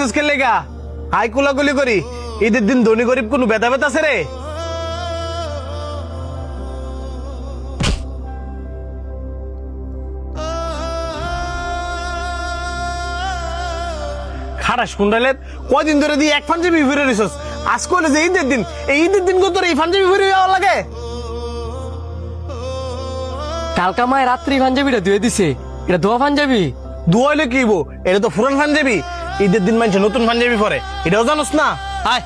দিছিস কে লেগা? আই কুলাকুলি করি, ঈদের দিন ধনী গরিব কোনো ভেদাভেদ আছে রে? খারাস কুন্ডালের কয়দিন ধরে দিয়ে এক পাঞ্জাবি ফিরে রেছিস, আজ কইলে যে ঈদের দিন, এই ঈদের দিন তোর এই পাঞ্জাবি ফিরে যাওয়া লাগে? কালকা মায় রাত্রি পাঞ্জাবিটা ধুয়ে দিছে, এটা ধোয়া পাঞ্জাবি। দুয়াইলে কি বো, এটা তো পুরান পাঞ্জাবি। ঈদের দিন মানুষ নতুন পাঞ্জাবি পরে, এটাও জানোস না? আয়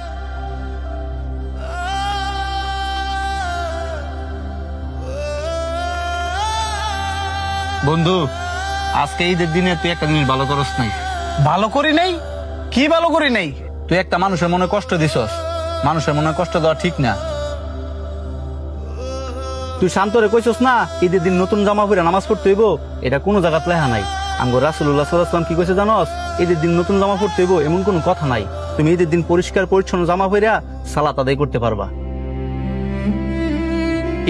বন্ধু, আজকে ঈদের দিনে তুই একটা জিনিস ভালো করস নাই। ভালো করি নাই? কি ভালো করি নাই? তুই একটা মানুষের মনে কষ্ট দিছস। মানুষের মনে কষ্ট দেওয়া ঠিক না। তুই শান্তরে কইছস না ঈদের দিন নতুন জামা পরে নামাজ পড়তে হইব, এটা কোনো জায়গাত লেখা নাই। আমগো রাসূলুল্লাহ সাল্লাল্লাহু আলাইহি ওয়াসাল্লাম কি কইছে জানোস? ঈদের দিন নতুন জামা পড়তে হইব এমন কোনো কথা নাই। তুমি ঈদের দিন পরিষ্কার পরিচ্ছন্ন জামা পরে সালাত আদায় করতে পারবা।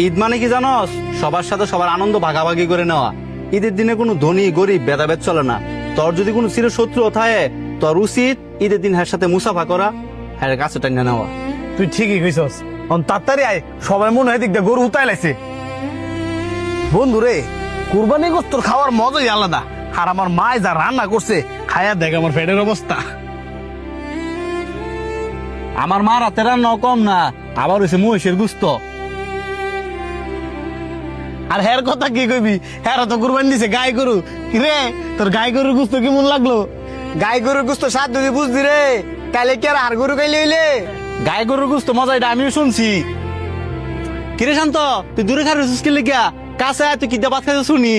ঈদ মানে কি জানোস? সবার সাথে সবার আনন্দ ভাগাভাগি করে নেওয়া। ঈদের দিনে কোনো ধনী গরিব ভেদাভেদ চলে না। তোর যদি কোনো চিরশত্রু থাকে, তোর উচিত ঈদের দিন হ্যার সাথে মুসাফা করা, হ্যার কাছে টাইনা নেওয়া। তুই ঠিকই কইছস। তাড়াতাড়ি আয়, সবাই মনে হয় দিক দিয়ে গরু উতাই লাইছে। বন্ধু রে, কুরবানি গোস্ত খাওয়ার মজাই আলাদা। আর আমার মায় যা রান্না করছে, খায়া দেখ আমার পেটের অবস্থা। আমার মা রাতে রান্না কম না, আবার হয়েছে মহিষের গুস্ত। আর হের কথা কি কইবি, হেরা তো কুরবানি দিছে গাই গরু। রে তোর গাই গরুর গুস্ত কেমন লাগলো? গাই গরুর গুস্ত স্বাদ যদি বুঝবি রে, কাইলে কি আর গরু খাইলে হইলে? গায়ে গরুর গুস্ত মজা, এটা আমিও শুনছি। কিরে শান্ত, তুই দূরে খার কি লেগা? কাছে আয়, তুই কি ভাত খাইছ শুনি?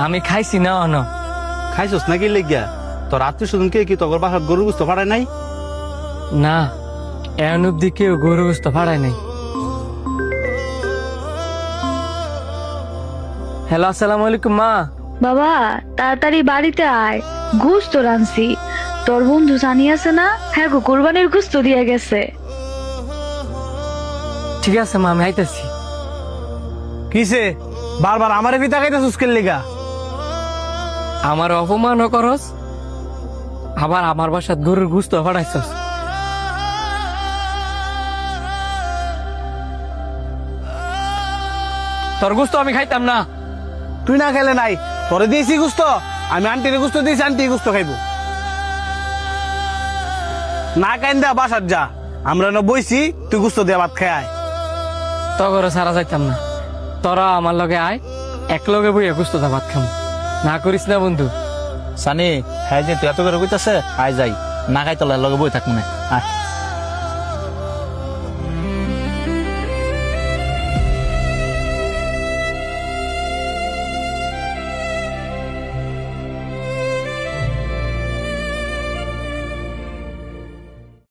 আমি খাইছি না অন। খাইছস না কি লেগা? তোর আত্মীয় স্বজন কে কি তোর বাসার গরুর গুস্ত পাঠায় নাই? না, এমন অব্দি কেউ গরু গোস্ত ফাড়ায় নাই। হ্যালো, আসসালামু আলাইকুম মা। বাবা তাড়াতাড়ি বাড়িতে আয়, গোস্ত রানছি। তোর বন্ধু জানি আছে না, হ্যাঁ গো কোরবানির গোস্ত দিয়ে গেছে। ঠিক আছে মা, আমি আইতেছি। কিসে বারবার আমারে পিতা খাইতে সুস্কের লিগা? আমার অপমানও করস, আবার আমার বাসাত গরুর গুস্ত ফাড়াইছস। তোর গুস্ত আমি খাইতাম না। তুই না খেলে নাই, তোরে দিয়েছি গুস্ত, আমি আন্টির গুস্ত দিয়েছি, আন্টি গুস্ত খাইবো। না কাইন্দা বাসার যা, আমরা না বইছি, তুই গুস্ত দিয়ে ভাত খাই আয়। তগরে সারা যাইতাম না, তোরা আমার লগে আয়, এক লগে বইয়া গুস্ত দা ভাত খাম। না করিস না বন্ধু। সানি, হ্যাঁ যে তুই এত করে কইতাছে, আয় যাই, না খাই তোলা লগে বই থাক মনে। আয়।